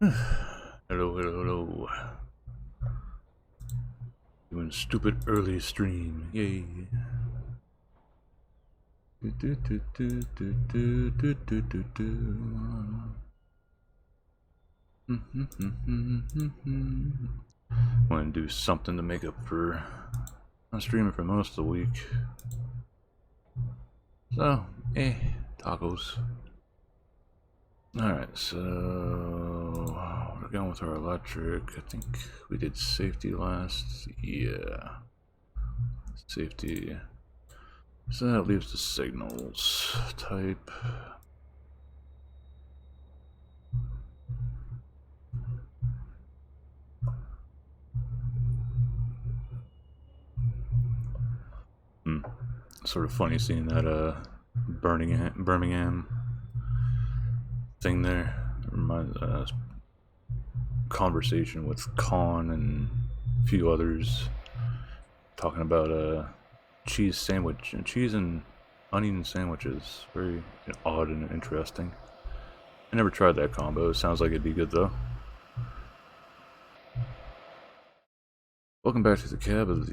Hello, hello, hello. Doing stupid early stream. Yay. Want to do something to make up for not streaming for most of the week. So, tacos. Alright, so we're going with our electric. I think we did safety last. Yeah. Safety. So that leaves the signals type. Sort of funny seeing that Birmingham thing there. Reminds conversation with Khan and a few others talking about cheese sandwich and cheese and onion sandwiches. Very odd and interesting. I never tried that combo. It sounds like it'd be good though. Welcome back to the cab of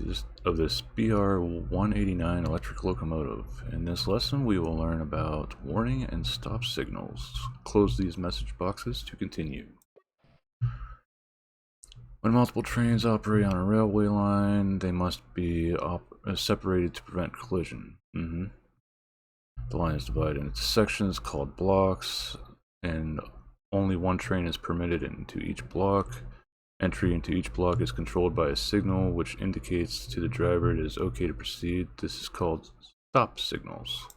this BR-189 electric locomotive. In this lesson we will learn about warning and stop signals. Close these message boxes to continue. When multiple trains operate on a railway line, they must be separated to prevent collision. The line is divided into sections called blocks, and only one train is permitted into each block. Entry into each block is controlled by a signal which indicates to the driver it is okay to proceed. This is called stop signals.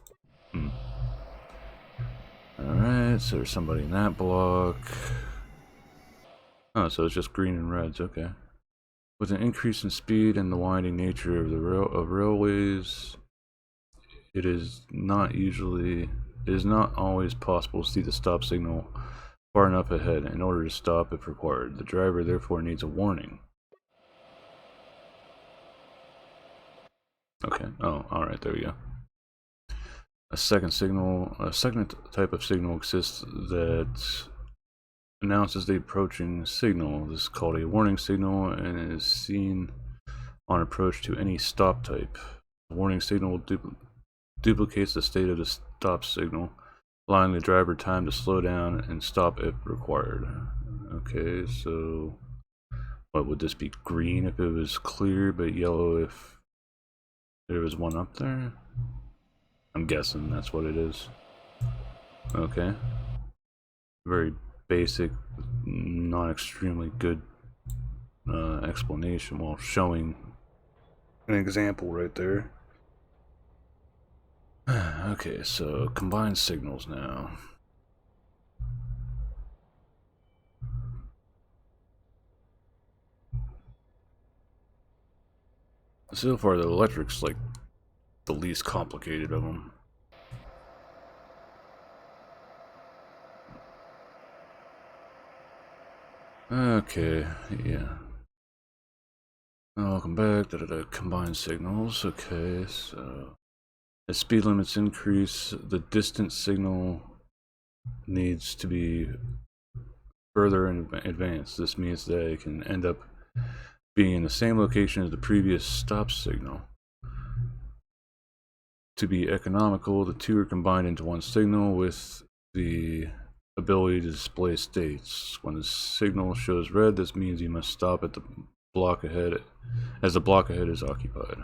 Alright, so there's somebody in that block. Oh, so it's just green and reds, okay. With an increase in speed and the winding nature of the railways, it is not always possible to see the stop signal far enough ahead in order to stop if required. The driver therefore needs a warning. Okay, oh, alright, there we go. A second type of signal exists that announces the approaching signal. This is called a warning signal and is seen on approach to any stop type. The warning signal duplicates the state of the stop signal, allowing the driver time to slow down and stop if required. Okay, so what would this be? Green if it was clear, but yellow if there was one up there? I'm guessing that's what it is. Okay. Very basic, not extremely good explanation while showing an example right there. Okay, so combined signals now. So far, the electric's like the least complicated of them. Okay, yeah. Welcome back. Combined signals. Okay, so as speed limits increase, the distance signal needs to be further in advance. This means that it can end up being in the same location as the previous stop signal. To be economical, the two are combined into one signal with the ability to display states. When the signal shows red, this means you must stop at the block ahead as the block ahead is occupied.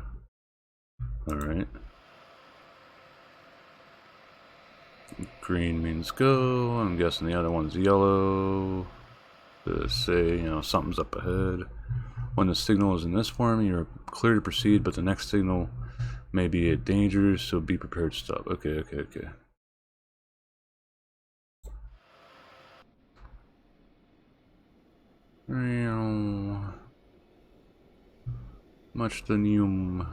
Alright. Green means go. I'm guessing the other one's yellow to say, something's up ahead. When the signal is in this form, you're clear to proceed, but the next signal may be a danger, so be prepared to stop. Okay. Much the new.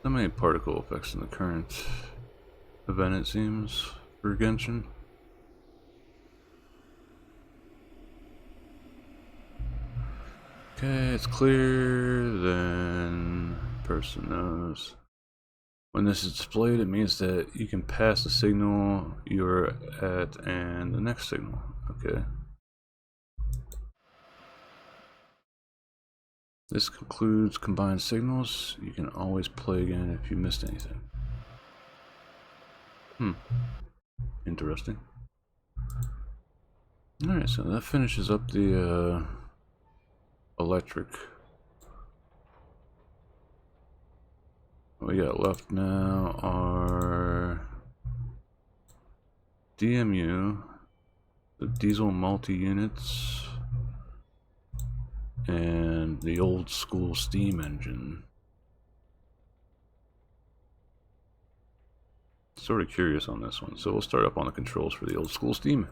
Not many particle effects in the current event, it seems, for Genshin. Okay, it's clear. Then person knows. When this is displayed, it means that you can pass the signal you're at and the next signal. Okay. This concludes combined signals. You can always play again if you missed anything. Interesting. Alright, so that finishes up the electric. What we got left now are DMU, the diesel multi-units, and the old school steam engine. Sort of curious on this one, so we'll start up on the controls for the old school steam.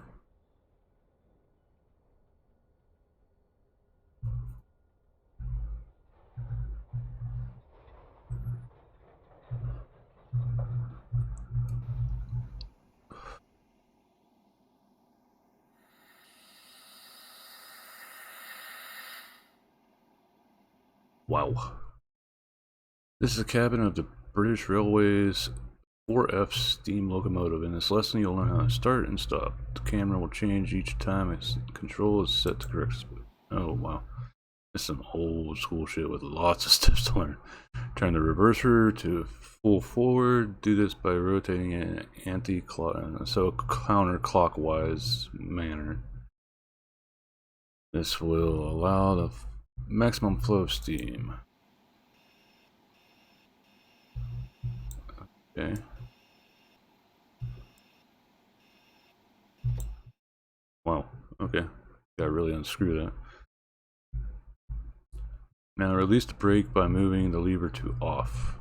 Wow. This is the cabin of the British Railways 4F steam locomotive. In this lesson, you'll learn how to start and stop. The camera will change each time its control is set to correct speed. Oh, wow. This is some old school shit with lots of steps to learn. Turn the reverser to full forward. Do this by rotating in an counterclockwise manner. This will allow the maximum flow of steam. Okay. Wow. Okay. Gotta really unscrew that. Now release the brake by moving the lever to off.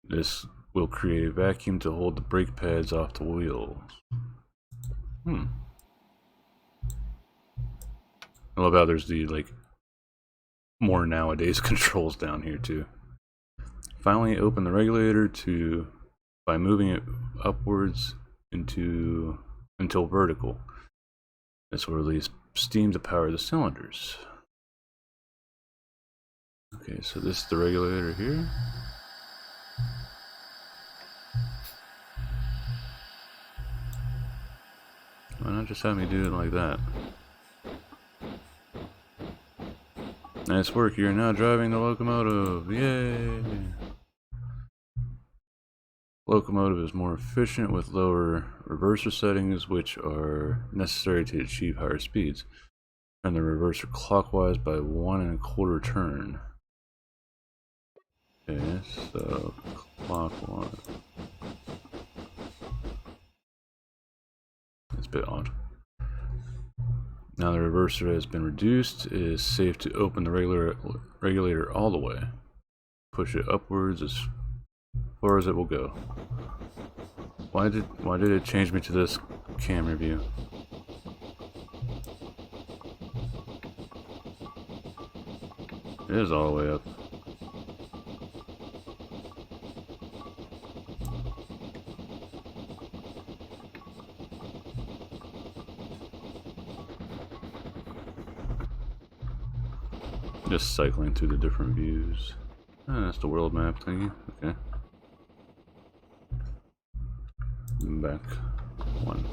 This will create a vacuum to hold the brake pads off the wheels. I love how there's the like more nowadays controls down here too. Finally, open the regulator by moving it upwards until vertical. This will release steam to power the cylinders. Okay, so this is the regulator here. Why not just have me do it like that? Nice work, you're now driving the locomotive. Yay! Locomotive is more efficient with lower reverser settings, which are necessary to achieve higher speeds. Turn the reverser clockwise by 1 1/4 turn. Okay, so clockwise. That's a bit odd. Now the reverser has been reduced, it is safe to open the regulator all the way. Push it upwards as far as it will go. Why did it change me to this camera view? It is all the way up. Just cycling through the different views. Oh, that's the world map thingy. Okay. Back one.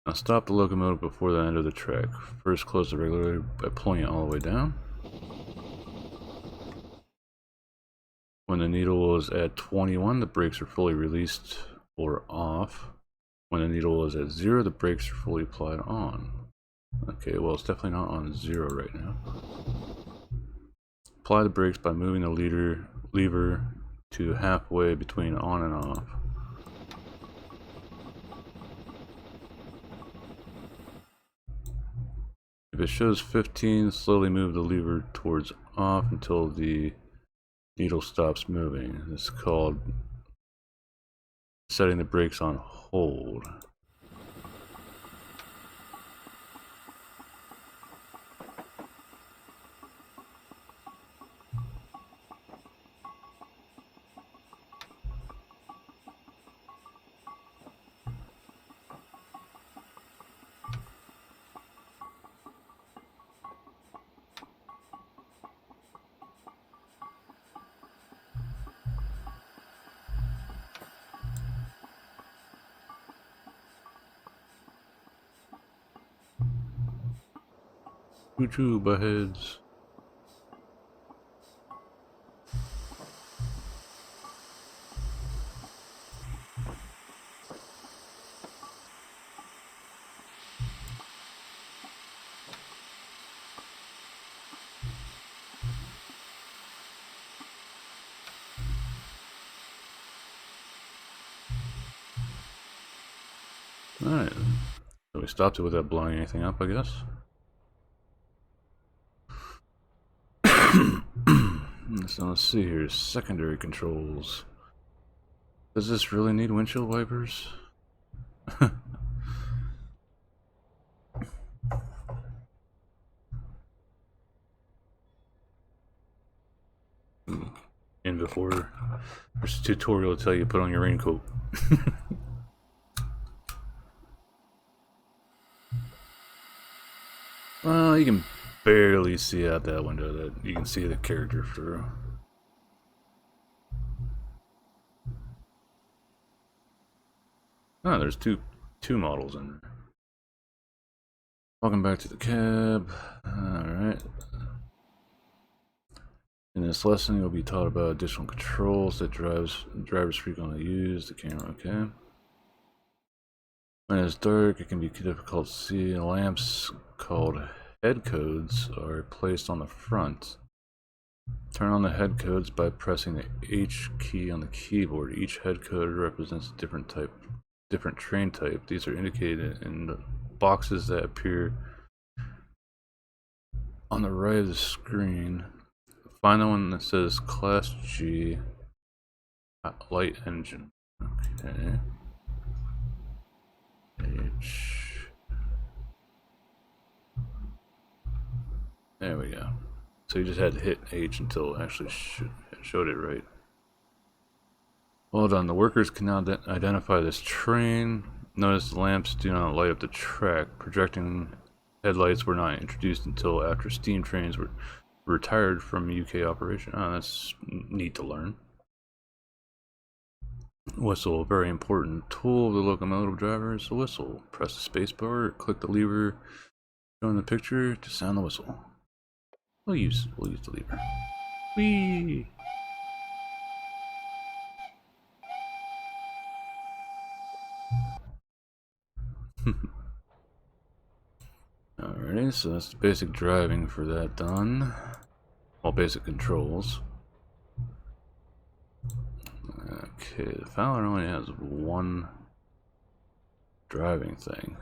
Now stop the locomotive before the end of the track. First close the regulator by pulling it all the way down. When the needle is at 21, the brakes are fully released or off. When the needle is at 0, the brakes are fully applied on. Okay, well it's definitely not on 0 right now. Apply the brakes by moving the lever to halfway between on and off. If it shows 15, slowly move the lever towards off until the needle stops moving. This is called setting the brakes on hold. Choo-choo, buttheads. Alright, so we stopped it without blowing anything up, I guess. So let's see here, secondary controls. Does this really need windshield wipers? And before, there's a tutorial to tell you to put on your raincoat. Well, you can barely see out that window that you can see the character through. Oh, there's two models in there. Welcome back to the cab. Alright. In this lesson, you'll be taught about additional controls that drivers frequently use. The camera, okay. When it's dark, it can be difficult to see. Lamps called head codes are placed on the front. Turn on the head codes by pressing the H key on the keyboard. Each head code represents a different train type. These are indicated in the boxes that appear on the right of the screen. Find the one that says Class G light engine. Okay. H. There we go. So you just had to hit H until it actually showed it right. Well done. The workers can now identify this train. Notice the lamps do not light up the track. Projecting headlights were not introduced until after steam trains were retired from UK operation. Oh, that's neat to learn. Whistle, a very important tool of the locomotive driver is the whistle. Press the spacebar, click the lever shown in the picture to sound the whistle. We'll use the lever. Whee! Alrighty, so that's the basic driving for that done. All basic controls. Okay, the Fowler only has one driving thing.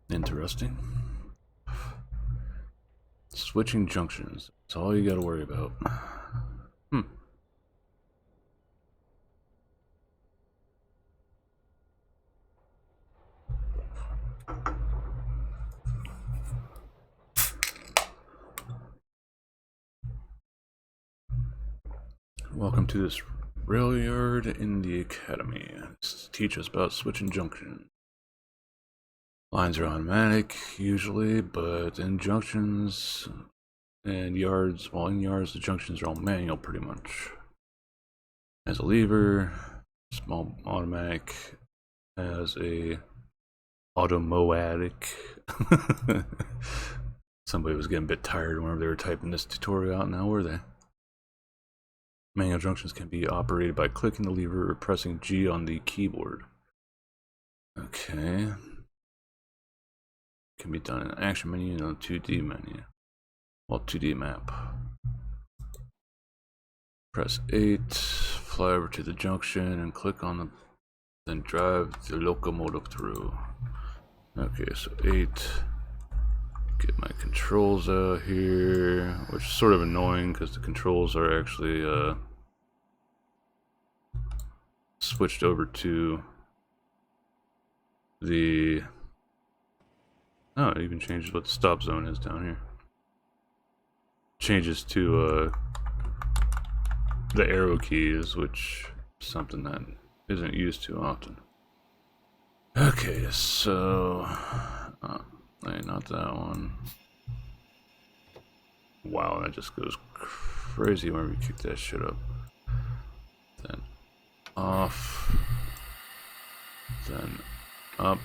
Interesting. Switching junctions. That's all you gotta worry about. Welcome to this rail yard in the academy. Let's teach us about switching junction. Lines are automatic usually, but in junctions and yards, well, in yards the junctions are all manual pretty much. Has a lever, small automatic, has a automatic. Somebody was getting a bit tired whenever they were typing this tutorial out now, were they? Manual junctions can be operated by clicking the lever or pressing G on the keyboard. Okay. Can be done in the action menu and on 2D menu. Well, 2D map. Press 8, fly over to the junction and click on the, then drive the locomotive through. Okay, so 8. Get my controls out here, which is sort of annoying because the controls are actually switched over to the, oh, it even changes what the stop zone is down here. Changes to the arrow keys, which is something that isn't used too often. Okay, so hey, not that one. Wow, that just goes crazy whenever you kick that shit up. Then off, then up.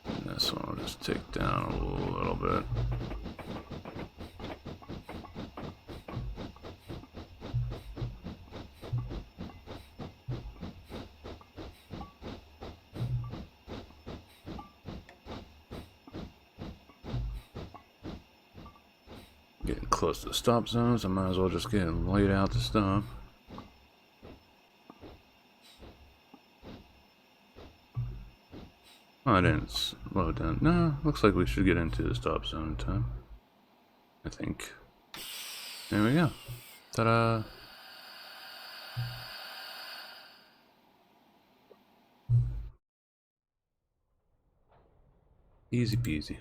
And this one I'll just take down a little bit. Getting close to the stop zones, I might as well just get them laid out to stop. Oh, I didn't slow it down. No, looks like we should get into the stop zone in time. I think. There we go. Ta-da! Easy peasy.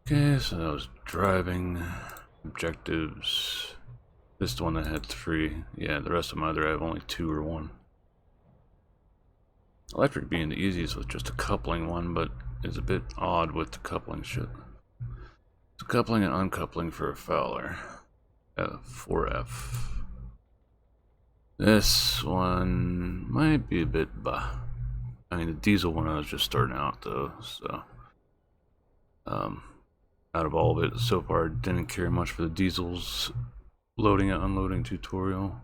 Okay, so that was driving. Objectives. This is the one that had 3. Yeah, the rest of them either have only 2 or 1. Electric being the easiest with just a coupling one, but is a bit odd with the coupling shit. So coupling and uncoupling for a Fowler. 4F. This one might be a bit bah. I mean, the diesel one I was just starting out though, so out of all of it so far, didn't care much for the diesel's loading and unloading tutorial.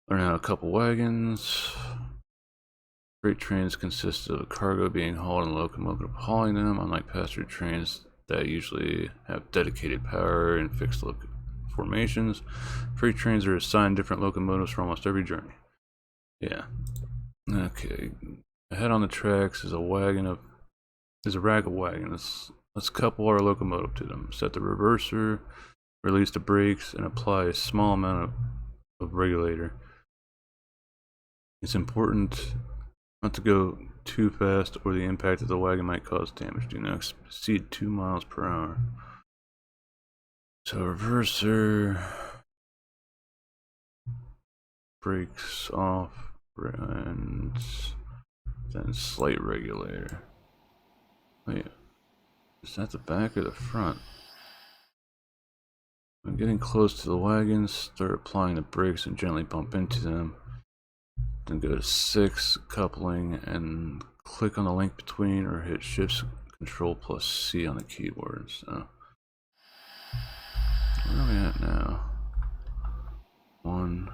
Learning how a couple wagons. Freight trains consist of cargo being hauled and locomotive hauling them, unlike passenger trains that usually have dedicated power and fixed formations. Freight trains are assigned different locomotives for almost every journey. Yeah. Okay. Ahead on the tracks is a rack of wagons. Let's couple our locomotive to them. Set the reverser, release the brakes, and apply a small amount of regulator. It's important not to go too fast or the impact of the wagon might cause damage. Do not exceed 2 miles per hour. So reverser, brakes off, and then slight regulator. Wait, is that the back or the front? When getting close to the wagons, start applying the brakes and gently bump into them. Then go to 6, coupling, and click on the link between or hit Shift Control plus C on the keyboard. So, where are we at now? 1.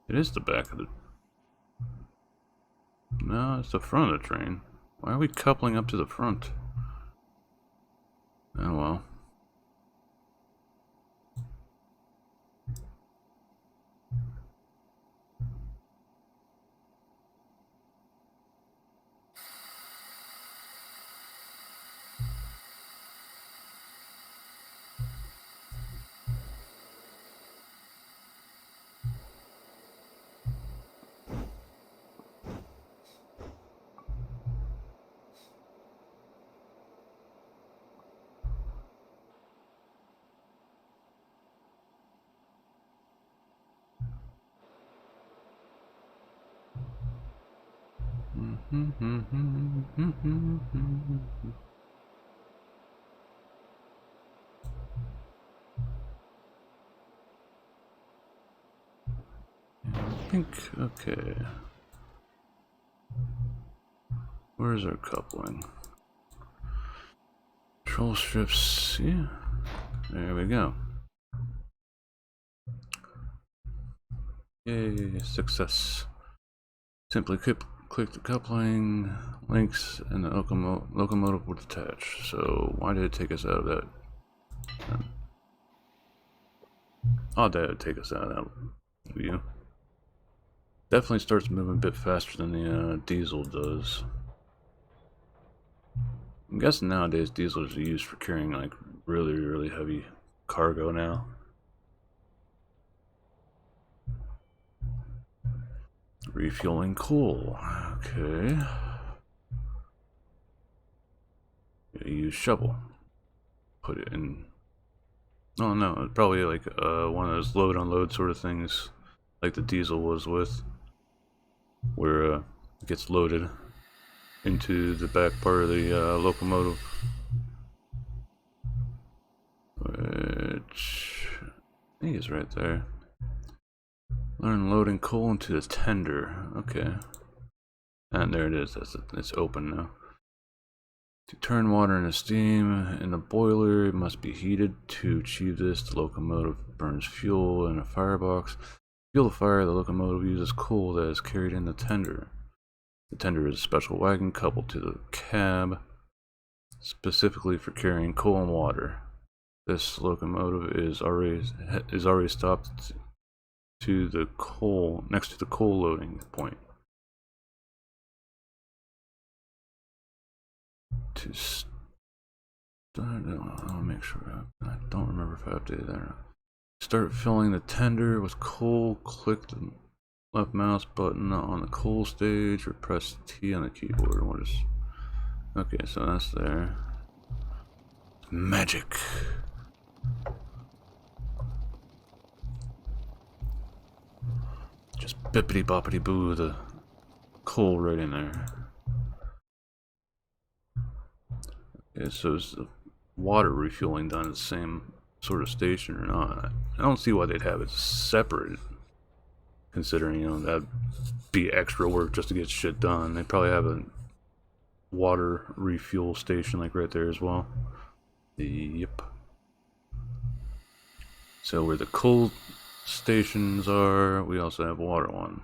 It is the back of the... No, it's the front of the train. Why are we coupling up to the front? Oh well. I think, okay. Where's our coupling? Control strips, yeah. There we go. Yay, success. Simply click the coupling, links, and the locomotive will detach. So why did it take us out of that? Odd that it would take us out of that view. Definitely starts moving a bit faster than the diesel does. I'm guessing nowadays diesels are used for carrying like really heavy cargo now. Refueling coal. Okay. Use shovel. Put it in. Oh no, it's probably like one of those load unload sort of things, like the diesel was with, where it gets loaded into the back part of the locomotive, which I think is right there. Learn loading coal into the tender. Okay, and there it is. It's open now. To turn water into steam in the boiler, it must be heated. To achieve this, the locomotive burns fuel in a firebox. To fuel the fire, the locomotive uses coal that is carried in the tender. The tender is a special wagon coupled to the cab, specifically for carrying coal and water. This locomotive is already stopped to the coal next to the coal loading point. To start, I'll make sure I don't remember if I updated that or not. Start filling the tender with coal. Click the left mouse button on the coal stage or press T on the keyboard. We'll just, okay, so that's there. Magic. Just bippity boppity boo the coal right in there. Okay, so is the water refueling done at the same sort of station or not? I don't see why they'd have it separated, considering, you know, that'd be extra work just to get shit done. They probably have a water refuel station like right there as well. Yep. So where the coal stations are, we also have water one.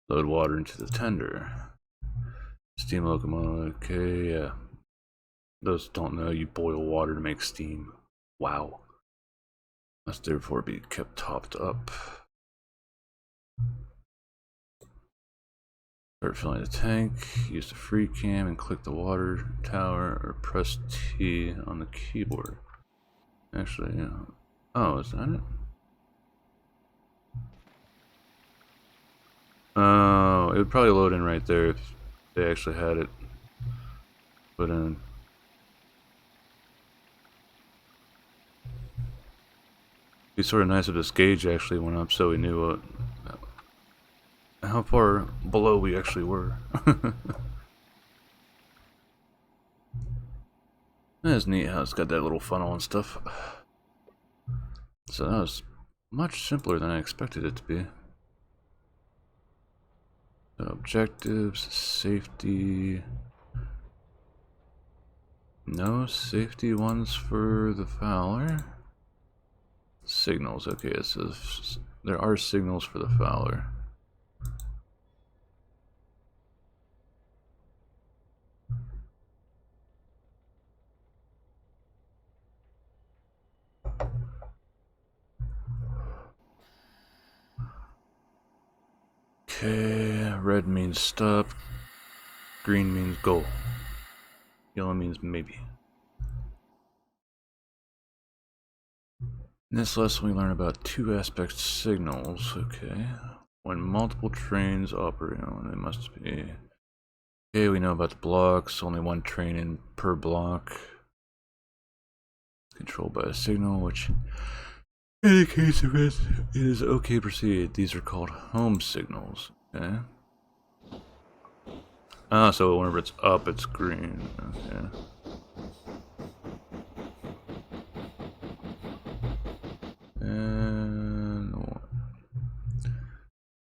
Load water into the tender. Steam locomotive. Okay, yeah. Those don't know, you boil water to make steam. Wow. Must therefore be kept topped up. Start filling the tank. Use the free cam and click the water tower or press T on the keyboard. Actually, yeah. Oh, is that it? Oh, it would probably load in right there if they actually had it put in. It'd be sort of nice if this gauge actually went up so we knew how far below we actually were. That's neat how it's got that little funnel and stuff. So that was much simpler than I expected it to be. So objectives, safety. No safety ones for the Fowler. Signals, okay, so there are signals for the Fowler. Okay, red means stop, green means go, yellow means maybe. In this lesson we learn about two aspect signals, okay. When multiple trains operate, they must be. Okay, we know about the blocks, only one train in per block. Controlled by a signal, which indicates if it is okay proceed. These are called home signals, okay. Ah, so whenever it's up, it's green, okay. And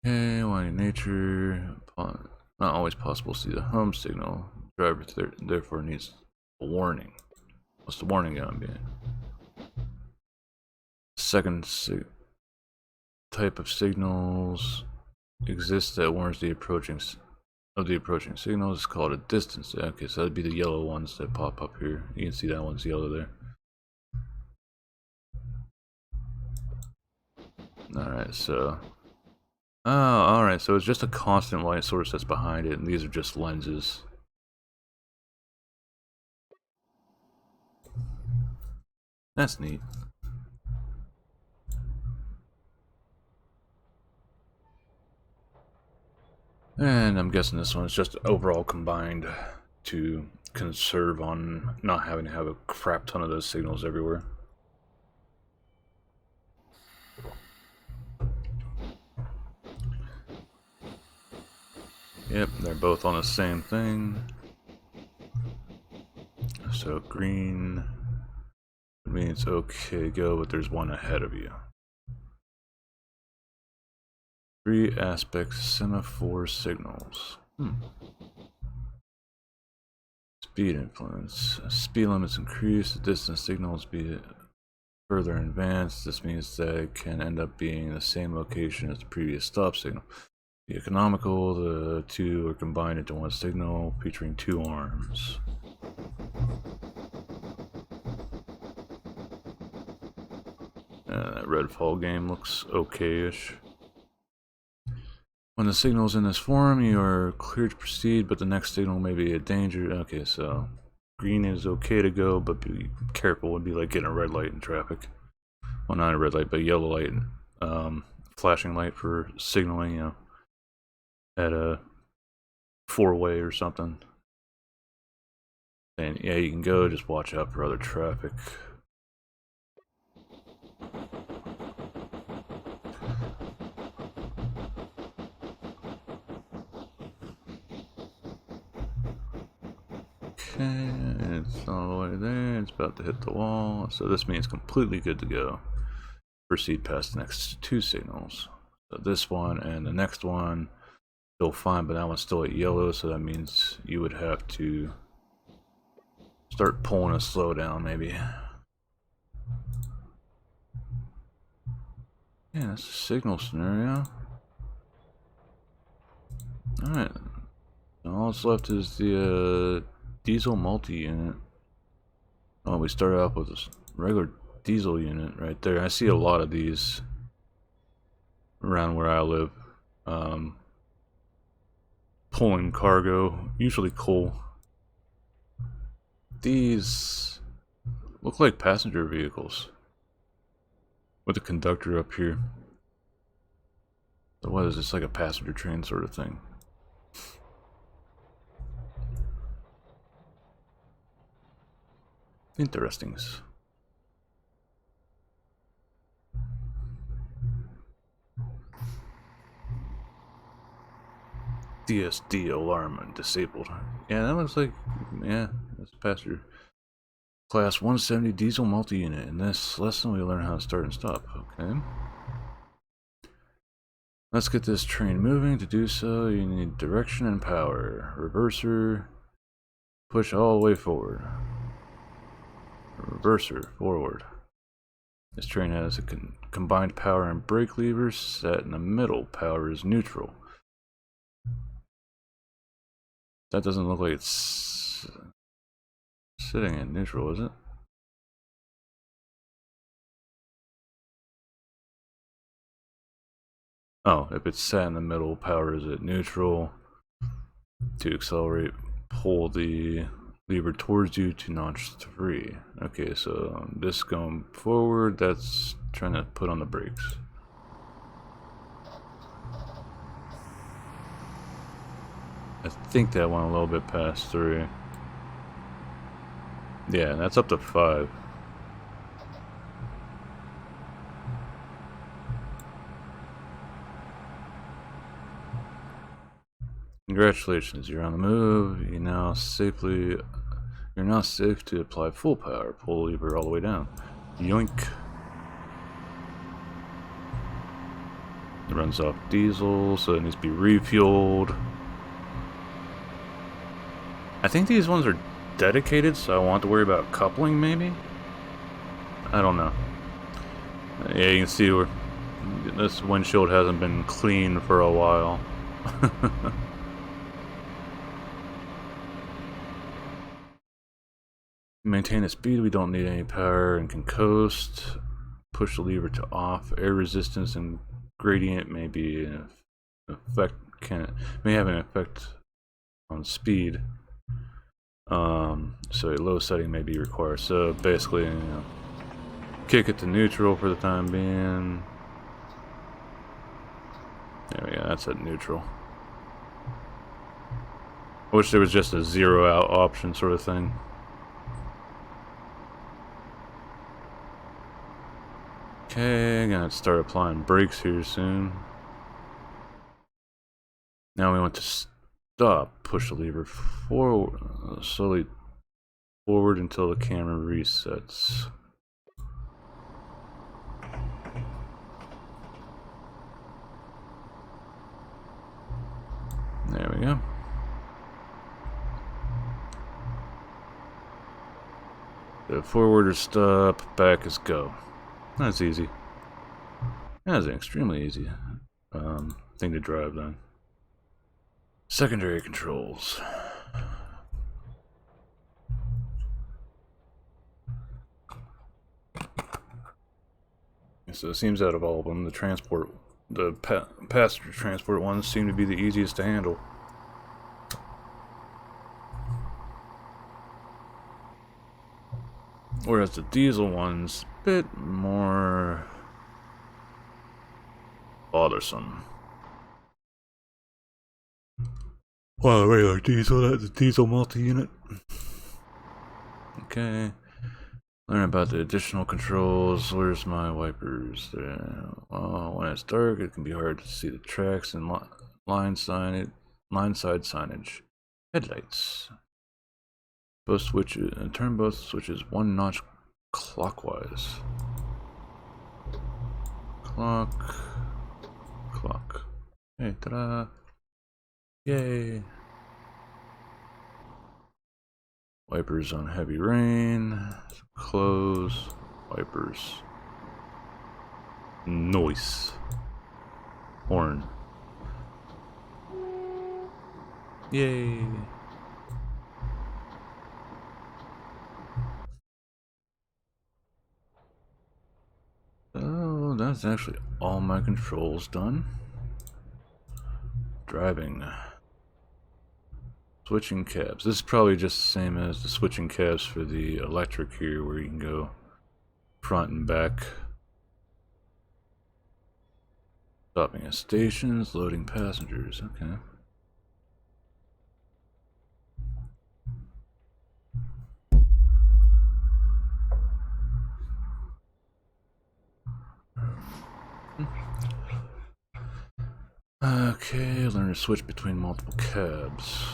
okay, winding nature, not always possible to see the home signal. Driver therefore needs a warning. What's the warning gonna be? Second type of signals exists that warns the approaching signals. It's called a distance. Okay, so that'd be the yellow ones that pop up here. You can see that one's yellow there. Alright, so oh, alright, so it's just a constant light source that's behind it, and these are just lenses. That's neat. And I'm guessing this one is just overall combined to conserve on not having to have a crap ton of those signals everywhere. Yep, they're both on the same thing. So green means okay, go, but there's one ahead of you. 3 aspect semaphore signals. Speed influence. Speed limits increase, the distance signals be further advanced. This means that it can end up being the same location as the previous stop signal. Be economical, the two are combined into one signal featuring 2 arms. That Redfall game looks okay-ish. When the signal is in this form, you are cleared to proceed, but the next signal may be a danger. Okay, so green is okay to go, but be careful. It would be like getting a red light in traffic. Well, not a red light, but a yellow light. Flashing light for signaling, you know, at a 4-way or something. And yeah, you can go, just watch out for other traffic. Okay, it's all the way there, it's about to hit the wall, so this means completely good to go. Proceed past the next 2 signals. So this one and the next one, still fine, but that one's still at yellow, so that means you would have to start pulling a slow down, maybe. Yeah, that's a signal scenario. Alright. All that's left is the diesel multi-unit. Oh, we started off with this regular diesel unit right there. I see a lot of these around where I live. Pulling cargo, usually coal. These look like passenger vehicles with a conductor up here. So what is this, like a passenger train sort of thing? Interesting. DSD alarm disabled. Yeah, that looks like, yeah, that's a passenger. Class 170 diesel multi-unit. In this lesson, we learn how to start and stop. Okay. Let's get this train moving. To do so, you need direction and power. Reverser. Push all the way forward. Reverser. Forward. This train has a combined power and brake levers set in the middle. Power is neutral. That doesn't look like it's sitting in neutral, is it? Oh, if it's set in the middle, power is at neutral. To accelerate, pull the lever towards you to notch 3. Okay, so this going forward, that's trying to put on the brakes. I think that went a little bit past 3. Yeah, that's up to 5. Congratulations, you're on the move. You're now safe to apply full power. Pull the lever all the way down. Yoink. It runs off diesel, so it needs to be refueled. I think these ones are dedicated, so I won't have to worry about coupling, maybe? I don't know. Yeah, you can see where this windshield hasn't been clean for a while. Maintain the speed, we don't need any power and can coast. Push the lever to off. Air resistance and gradient may be an effect, may have an effect on speed. So a low setting may be required. So basically, you know, kick it to neutral for the time being. There we go, that's at neutral. I wish there was just a 0 out option sort of thing. Okay, gonna start applying brakes here soon. Now we want to stop, push the lever forward, slowly forward until the camera resets. There we go. So forward is stop, back is go. That's easy. That's an extremely easy thing to drive then. Secondary controls. So it seems out of all of them, the passenger transport ones seem to be the easiest to handle. Whereas the diesel one's a bit more bothersome. Well, the regular diesel, that's the diesel multi-unit. Okay. Learn about the additional controls. Where's my wipers? There. Well, when it's dark, it can be hard to see the tracks and line side signage. Headlights. Both switches. Turn both switches one notch clockwise. Clock. Hey, ta-da! Yay! Wipers on heavy rain. Close. Wipers. Noise. Horn. Yay! Oh, that's actually all my controls done. Driving. Switching cabs. This is probably just the same as the switching cabs for the electric here, where you can go front and back. Stopping at stations, loading passengers. Okay. Okay, learn to switch between multiple cabs.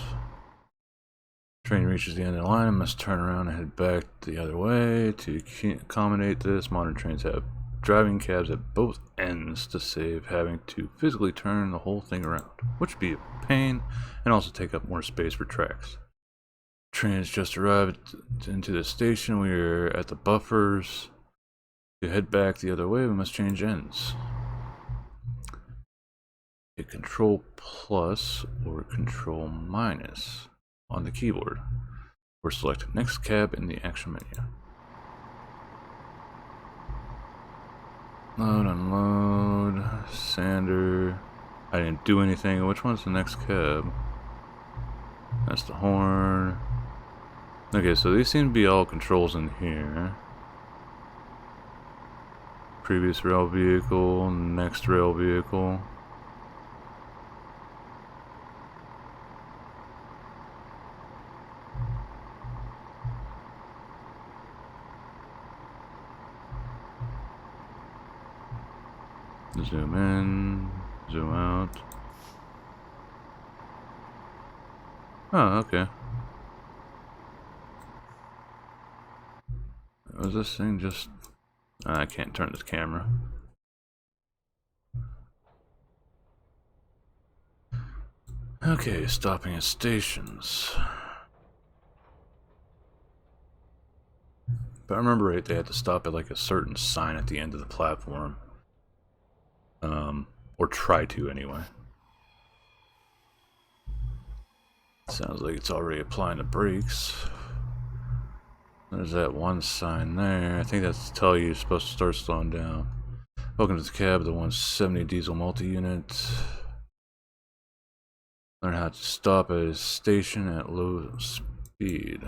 Train reaches the end of the line and must turn around and head back the other way. To accommodate this, modern trains have driving cabs at both ends to save having to physically turn the whole thing around, which would be a pain and also take up more space for tracks. Trains just arrived into the station. We are at the buffers. To head back the other way, we must change ends. Hit Control plus or Control minus on the keyboard, or select next cab in the action menu. Load, unload, sander. I didn't do anything. Which one's the next cab? That's the horn. Okay, so these seem to be all controls in here. Previous rail vehicle, next rail vehicle. Zoom in, zoom out. Oh, okay. Was this thing just... I can't turn this camera. Okay, stopping at stations. If I remember right, they had to stop at like a certain sign at the end of the platform. Or try to anyway. Sounds like it's already applying the brakes. There's that one sign there. I think that's to tell you you're supposed to start slowing down. Welcome to the cab of the 170 diesel multi-unit. Learn how to stop at a station at low speed.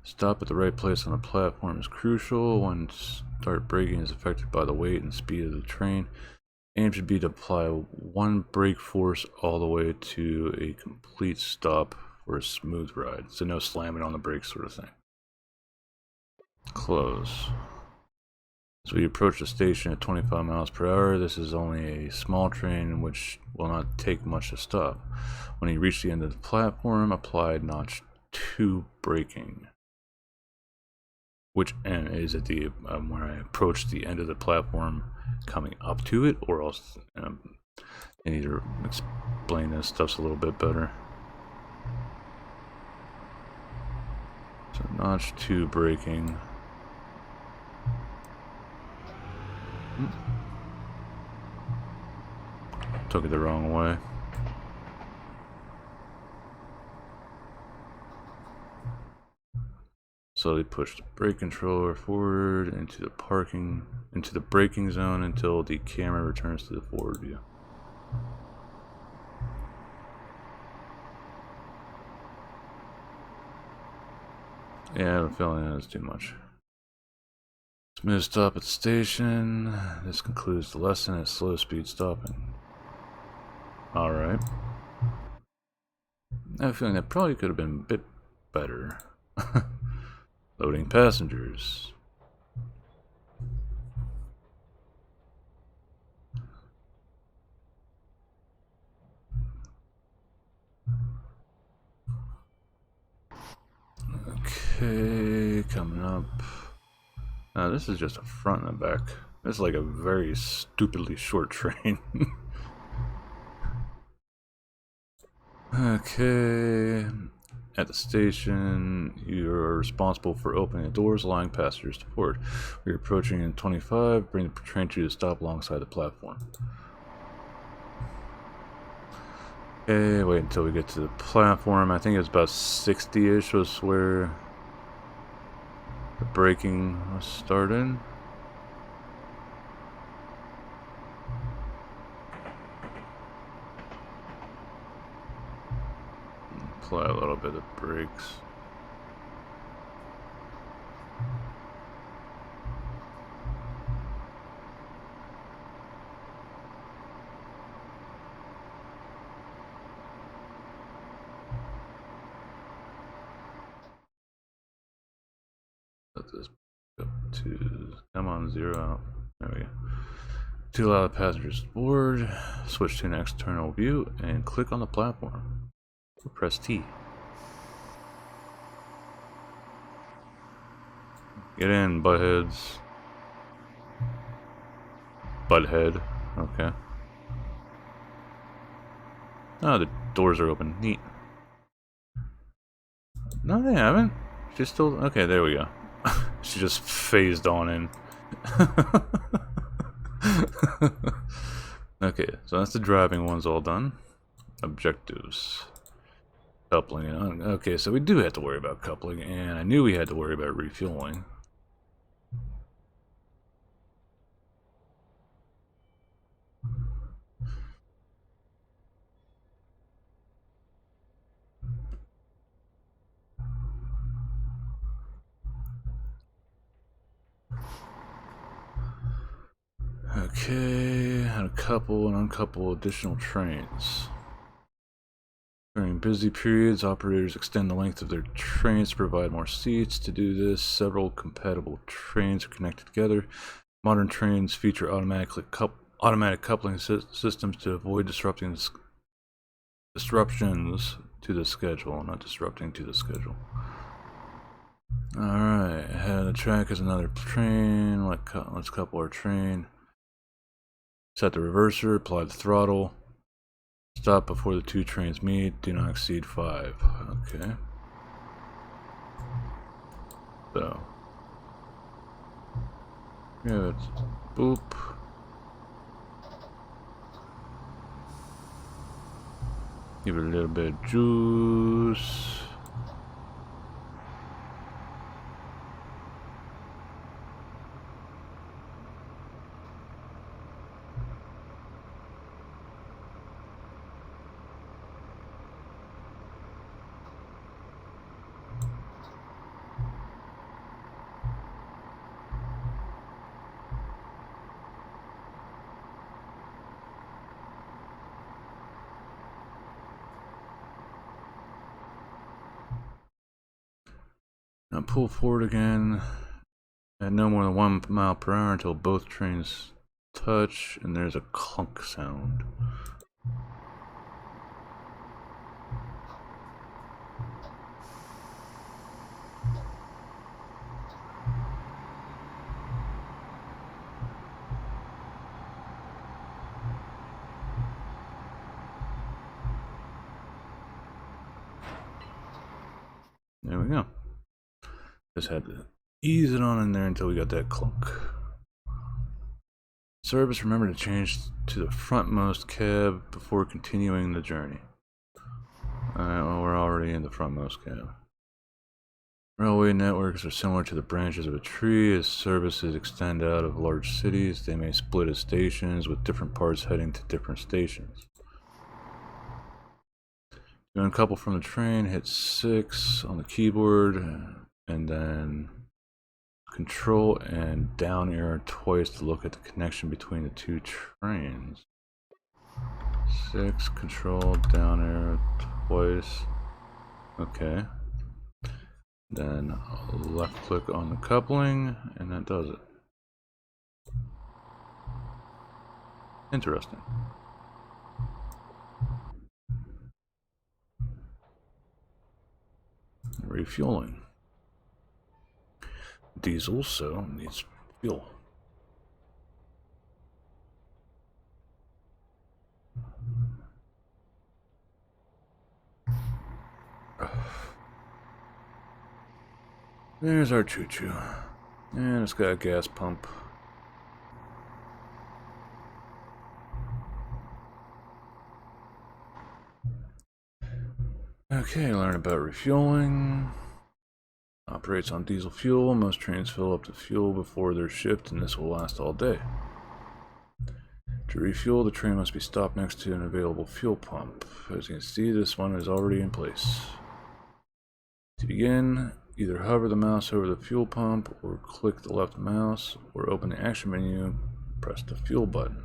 Stop at the right place on the platform is crucial. When start braking is affected by the weight and speed of the train. Aim should be to apply one brake force all the way to a complete stop for a smooth ride. So no slamming on the brakes sort of thing. Close. So we approach the station at 25 miles per hour. This is only a small train which will not take much to stop. When you reach the end of the platform, apply notch 2 braking. Which end is at the when I approach the end of the platform coming up to it, or else I need to explain this stuff a little bit better. So notch 2 braking. Took it the wrong way. Slowly push the brake controller forward into the braking zone until the camera returns to the forward view. Yeah, I have a feeling that's too much. Smooth stop at the station. This concludes the lesson at slow speed stopping. Alright. I have a feeling that probably could have been a bit better. Loading passengers. Okay, coming up. Now this is just a front and a back. This is like a very stupidly short train. Okay. At the station, you are responsible for opening the doors, allowing passengers to board. We are approaching in 25. Bring the train to a stop alongside the platform. Okay, wait until we get to the platform. I think it's about 60-ish was where the braking was started. Apply a little bit of brakes. Let this up to come on 0 out. There we go. To allow the passengers to board, switch to an external view and click on the platform. Or press T. Get in, buttheads. Butthead. Okay. Oh, the doors are open. Neat. No, they haven't. She's still... Okay, there we go. She just phased on in. Okay, so that's the driving ones all done. Objectives. Coupling. Okay, so we do have to worry about coupling, and I knew we had to worry about refueling. Okay, and a couple and uncouple additional trains. During busy periods, operators extend the length of their trains to provide more seats. To do this, several compatible trains are connected together. Modern trains feature automatic coupling systems to avoid disruptions to the schedule, not disrupting to the schedule. Alright, ahead of the track is another train. Let's couple our train. Set the reverser, apply the throttle. Stop before the two trains meet. Do not exceed 5. Okay. So. Yeah, it's boop. Give it a little bit of juice. Now pull forward again, At no more than 1 mile per hour until both trains touch, and there's a clunk sound. There we go. Just had to ease it on in there until we got that clunk. Service, remember to change to the frontmost cab before continuing the journey. Alright, well, we're already in the frontmost cab. Railway networks are similar to the branches of a tree. As services extend out of large cities, they may split as stations, with different parts heading to different stations. To uncouple from the train, hit 6 on the keyboard, and then Control and down arrow twice to look at the connection between the two trains. 6, Control, down arrow twice. Okay. Then left click on the coupling, and that does it. Interesting. Refueling. Diesel, so needs fuel. There's our choo-choo. And it's got a gas pump. Okay, learn about refueling. Operates on diesel fuel. Most trains fill up the fuel before their shift, and this will last all day. To refuel, the train must be stopped next to an available fuel pump. As you can see, this one is already in place. To begin, either hover the mouse over the fuel pump, or click the left mouse, or open the action menu, press the fuel button.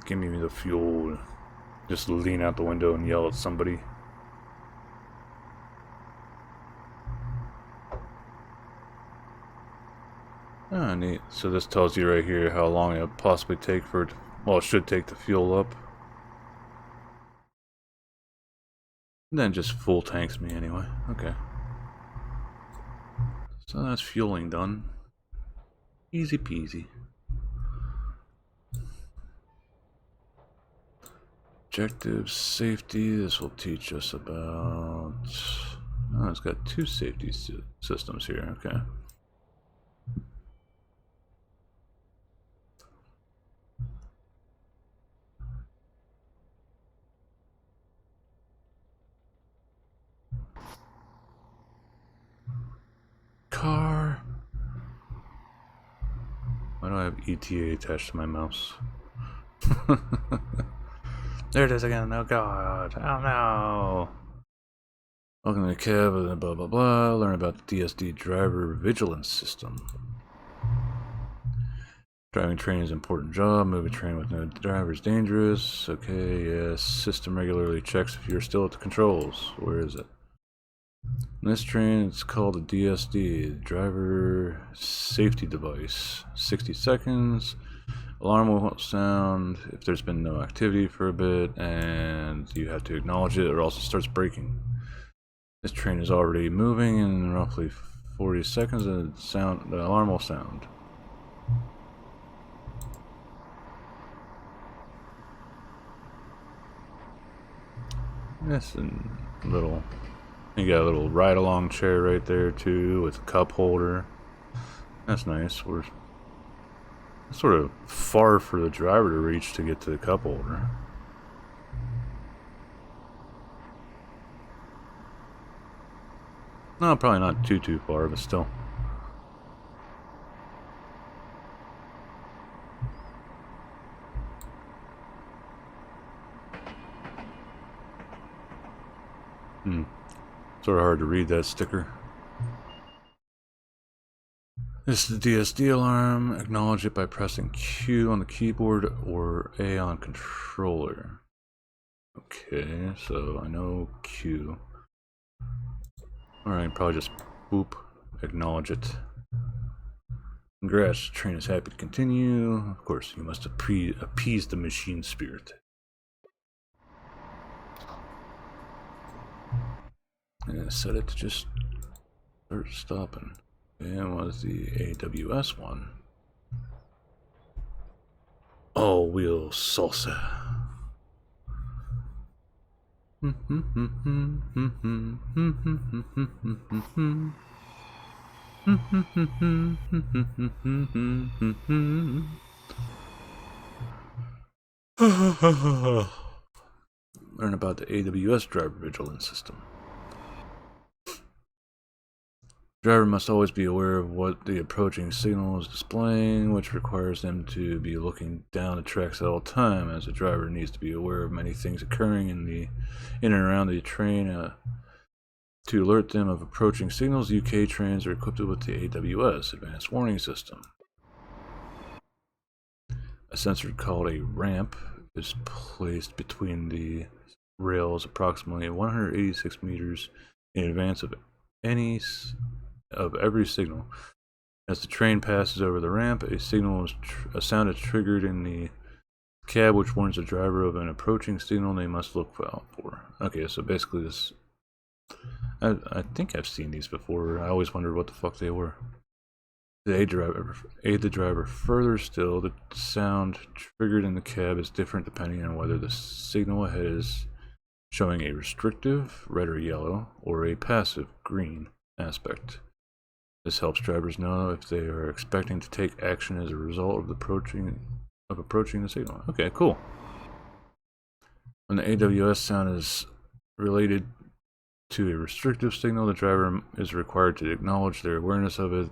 Give me the fuel. Just lean out the window and yell at somebody. Ah, neat. So this tells you right here how long it'll possibly take for it, well, it should take to fuel up. And then just full tanks me anyway. Okay. So that's fueling done. Easy peasy. Objective safety. This will teach us about... Oh, it's got 2 safety systems here. Okay. Car. Why do I have ETA attached to my mouse? There it is again. Oh god. Oh no. Welcome to the cab, blah blah blah. Learn about the DSD driver vigilance system. Driving train is an important job. Move a train with no driver is dangerous. Okay, yes. System regularly checks if you're still at the controls. Where is it? In this train, it's called a DSD, driver safety device. 60 seconds. Alarm will sound if there's been no activity for a bit, and you have to acknowledge it or else it starts braking. This train is already moving in roughly 40 seconds, and the alarm will sound. That's a little... You got a little ride-along chair right there too, with a cup holder. That's nice. We're sort of far for the driver to reach to get to the cup holder. No, probably not too far, but still. Sort of hard to read that sticker. This is the DSD alarm. Acknowledge it by pressing Q on the keyboard or A on controller. Okay, so I know Q. Alright, probably just boop, acknowledge it. Congrats, the train is happy to continue. Of course, you must appease the machine spirit. And set it to just start stopping. And what is the AWS one? All wheel salsa. Learn about the AWS driver vigilance system. Driver must always be aware of what the approaching signal is displaying, which requires them to be looking down the tracks at all time, as the driver needs to be aware of many things occurring in and around the train. To alert them of approaching signals, UK trains are equipped with the AWS Advanced Warning System. A sensor called a ramp is placed between the rails approximately 186 meters in advance of every signal. As the train passes over the ramp, a sound is triggered in the cab, which warns the driver of an approaching signal they must look out for. Okay, so basically this... I think I've seen these before. I always wondered what the fuck they were. To aid the driver further still, the sound triggered in the cab is different depending on whether the signal ahead is showing a restrictive, red or yellow, or a passive, green aspect. This helps drivers know if they are expecting to take action as a result of approaching the signal. Okay, cool. When the AWS sound is related to a restrictive signal, the driver is required to acknowledge their awareness of it.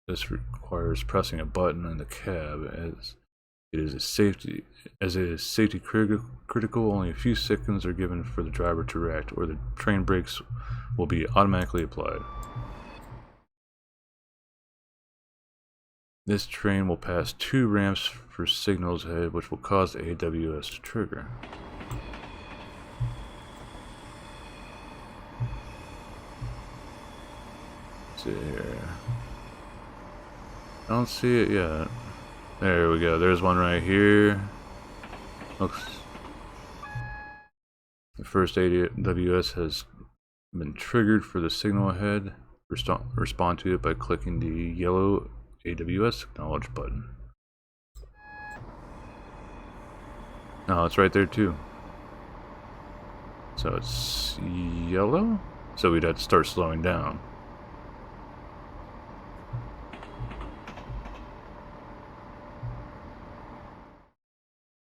This requires pressing a button in the cab, as it is safety critical. Only a few seconds are given for the driver to react, or the train brakes will be automatically applied. This train will pass 2 ramps for signals ahead, which will cause the AWS to trigger. Let's see here. I don't see it yet. There we go. There's one right here. Looks. The first AWS has been triggered for the signal ahead. Respond to it by clicking the yellow AWS acknowledge button. No, it's right there too. So it's yellow? So we'd have to start slowing down.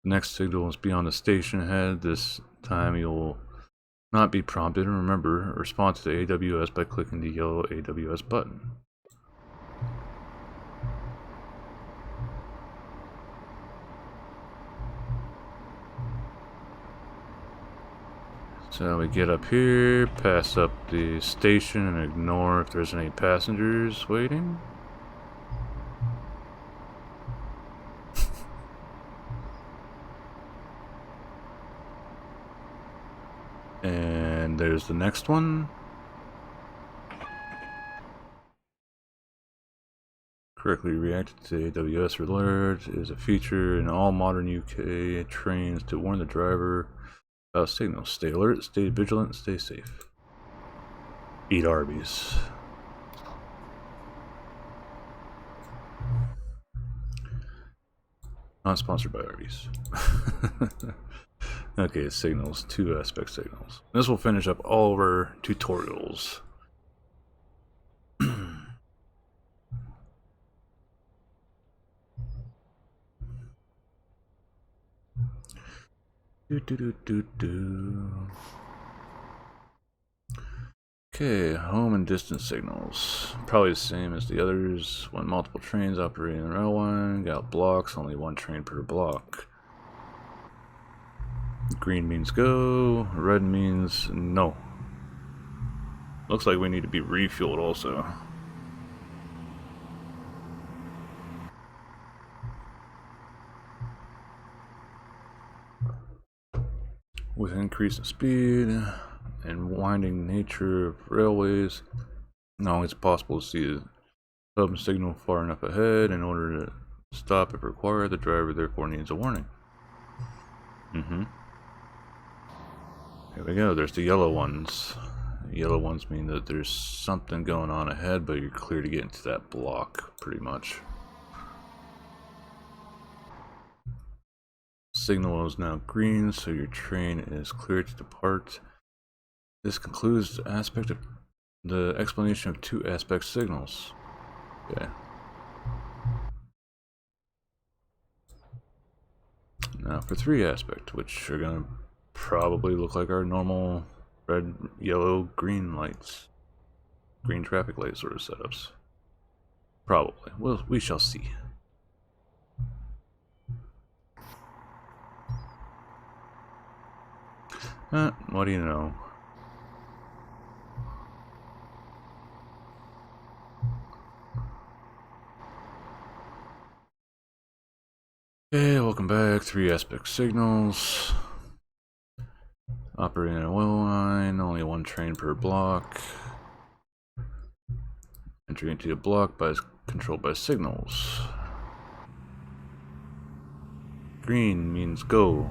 The next signal is beyond the station ahead. This time you'll not be prompted. And remember, respond to the AWS by clicking the yellow AWS button. So we get up here, pass up the station, and ignore if there's any passengers waiting. And there's the next one. Correctly reacted to AWS alert is a feature in all modern UK trains to warn the driver about signals. Stay alert, stay vigilant, stay safe. Eat Arby's. Not sponsored by Arby's. Okay, signals, 2 aspect signals. This will finish up all of our tutorials. Okay, home and distance signals. Probably the same as the others. When multiple trains operate in the rail line, got blocks, only 1 train per block. Green means go, red means no. Looks like we need to be refueled also. With increasing speed and winding nature of railways, not only is it possible to see the hub signal far enough ahead in order to stop if required, the driver therefore needs a warning. Here we go, there's the yellow ones. The yellow ones mean that there's something going on ahead, but you're clear to get into that block, pretty much. Signal is now green, so your train is clear to depart. This concludes the explanation of 2 aspect signals. Okay. Now for 3 aspect, which are gonna probably look like our normal red, yellow, green lights. Green traffic light sort of setups. Probably. Well, we shall see. What do you know? Okay, welcome back. 3 aspect signals. Operating an oil line, only 1 train per block. Entry into a block controlled by signals. Green means go.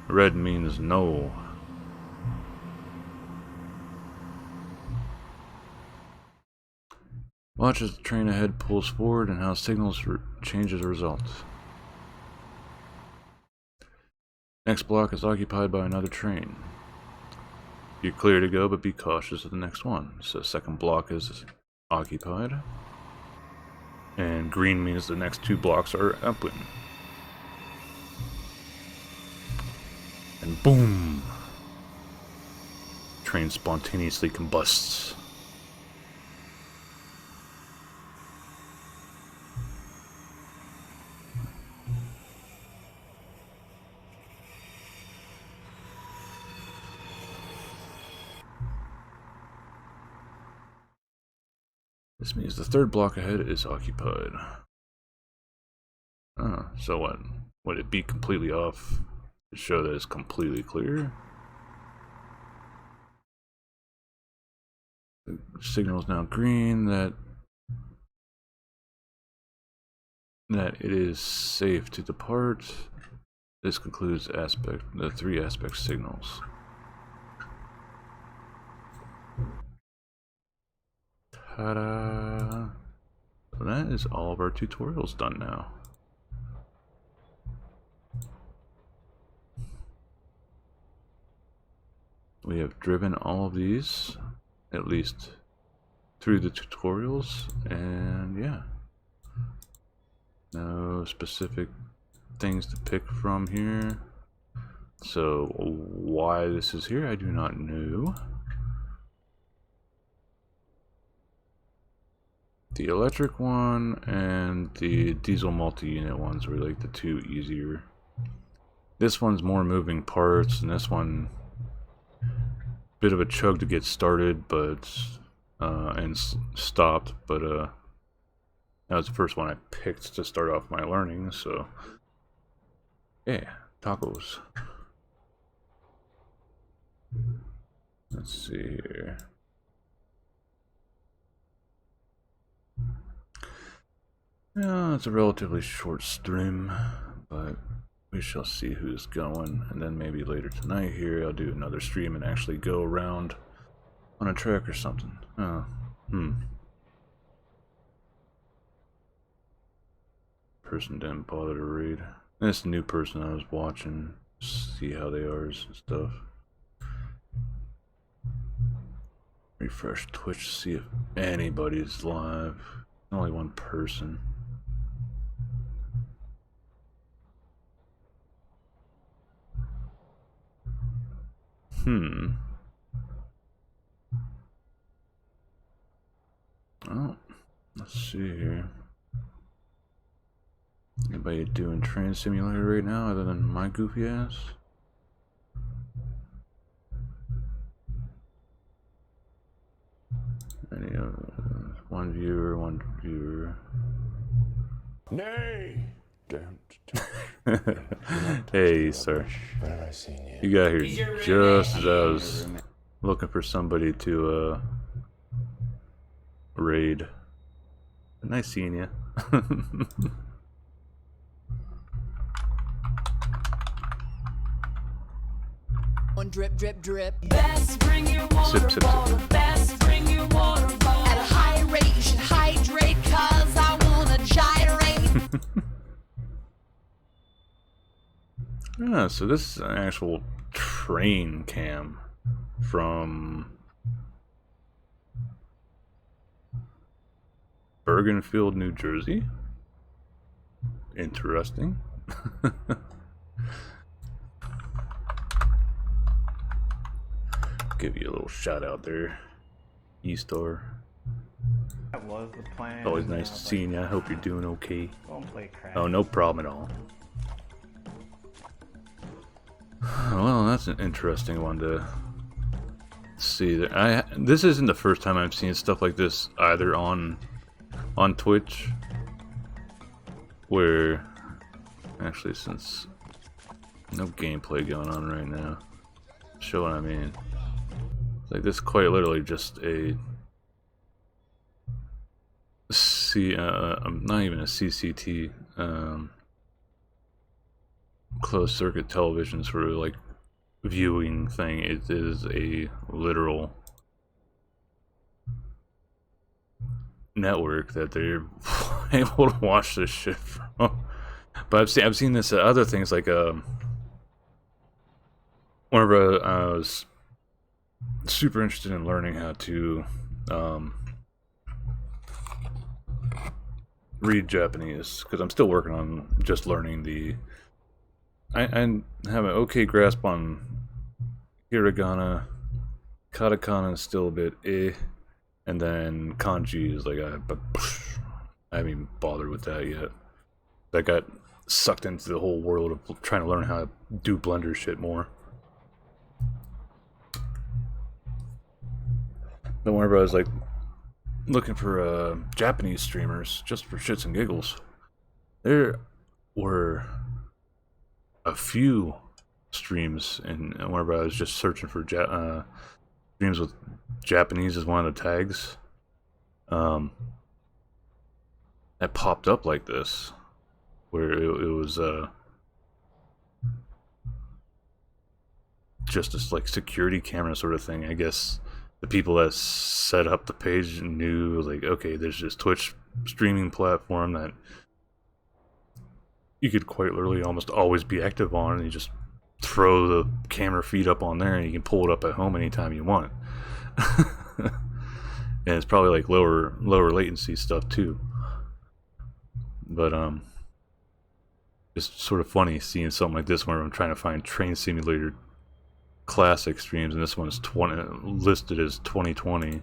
Red means no. Watch as the train ahead pulls forward and how signals change as a result. Next block is occupied by another train. You're clear to go, but be cautious of the next one. So second block is occupied. And green means the next 2 blocks are open. And boom! Train spontaneously combusts. This means the 3rd block ahead is occupied. So what? Would it be completely off to show that it's completely clear? The signal is now green that it is safe to depart. This concludes the 3 aspect signals. Ta-da! So that is all of our tutorials done now. We have driven all of these, at least through the tutorials, and yeah. No specific things to pick from here. So why this is here, I do not know. The electric one and the diesel multi-unit ones were like the 2 easier. This one's more moving parts, and this one bit of a chug to get started, but and stopped. But that was the first one I picked to start off my learning. So yeah, tacos. Let's see here. Yeah, it's a relatively short stream, but we shall see who's going, and then maybe later tonight here I'll do another stream and actually go around on a track or something. Person didn't bother to read. And it's a new person I was watching, see how they are and stuff. Refresh Twitch, see if anybody's live. Only 1 person. Oh, let's see here. Anybody doing Train Simulator right now other than my goofy ass? One viewer, one viewer. Nay! Don't. Hey, sir. Where have I seen you? You got here just as I was looking for somebody to raid. Nice seeing you. One drip, drip, drip. Best bring your water Sip, sip, sip. bottle. Best bring your water bottle. At a high rate, you should hydrate, cause I wanna gyrate. Ah, so this is an actual train cam from Bergenfield, New Jersey. Interesting. Give you a little shout out there, E-Star. That was the plan. Always nice seeing you. I hope you're doing okay. Don't play crap. Oh, no problem at all. Well, that's an interesting one to see. This isn't the first time I've seen stuff like this either on Twitch. Where, actually, since no gameplay going on right now, show what I mean. Like this, quite literally just a not even a CCT, closed circuit television sort of like viewing thing. It is a literal network that they're able to watch this shit from. But I've seen this at other things, like whenever I was super interested in learning how to read Japanese, because I'm still working on just learning the. I have an okay grasp on hiragana, katakana is still a bit and then kanji is like I haven't even bothered with that yet. I got sucked into the whole world of trying to learn how to do Blender shit more. But whenever I was like looking for Japanese streamers just for shits and giggles, there were a few streams, and whenever I was just searching for streams with Japanese as one of the tags, that popped up like this, where it was just this like security camera sort of thing. I guess the people that set up the page knew, like, okay, there's this Twitch streaming platform that you could quite literally almost always be active on, and you just throw the camera feed up on there and you can pull it up at home anytime you want. And it's probably like lower latency stuff too. But it's sort of funny seeing something like this where I'm trying to find Train Simulator classic streams, and this one's listed as 2020.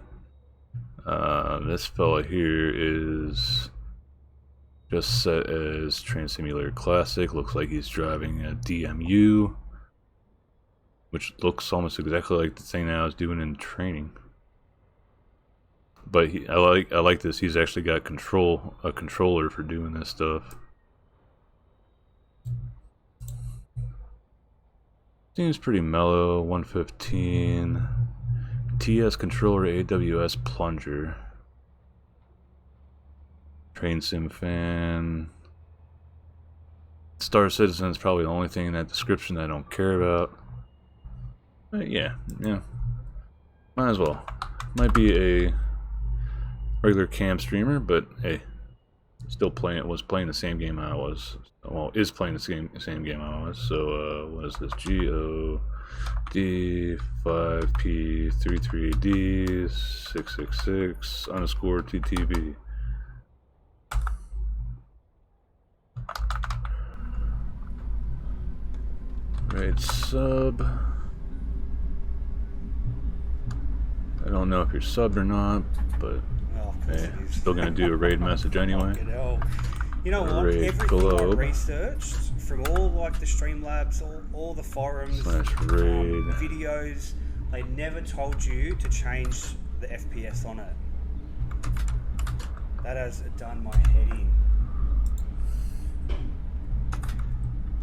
This fella here is just set as Train Simulator Classic. Looks like he's driving a DMU, which looks almost exactly like the thing that I was doing in training. But I like this. He's actually got a controller for doing this stuff. Seems pretty mellow. 115 TS controller, AWS plunger. Train Sim fan. Star Citizen is probably the only thing in that description that I don't care about. But yeah, might as well. Might be a regular cam streamer, but hey, still was playing the same game I was. Well, is playing the same game I was. So what is this? GOD5P33D666_TTB. Right, sub. I don't know if you're subbed or not, but hey, still gonna do a raid message anyway. You know what? Raid Everything globe. I researched from all like the Streamlabs, all the forums, /raid. videos, they never told you to change the FPS on it. That has done my head in.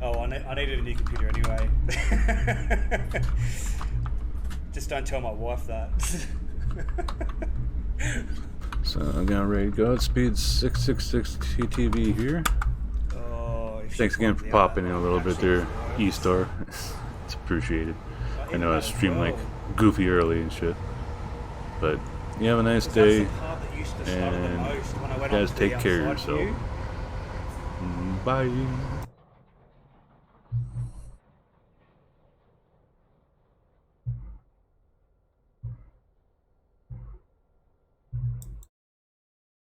Oh, I needed a new computer anyway. Just don't tell my wife that. So I'm gonna rate Godspeed 666 TTV here. Oh, if she Thanks again finds for out popping in that a little bit actually there, works. E-Star. It's appreciated. I know I that as stream like well. goofy early and shit. But you have a nice 'Cause day. That's the part that used to stutter the and most when I went guys on to take the care of outside yourself. view. Bye.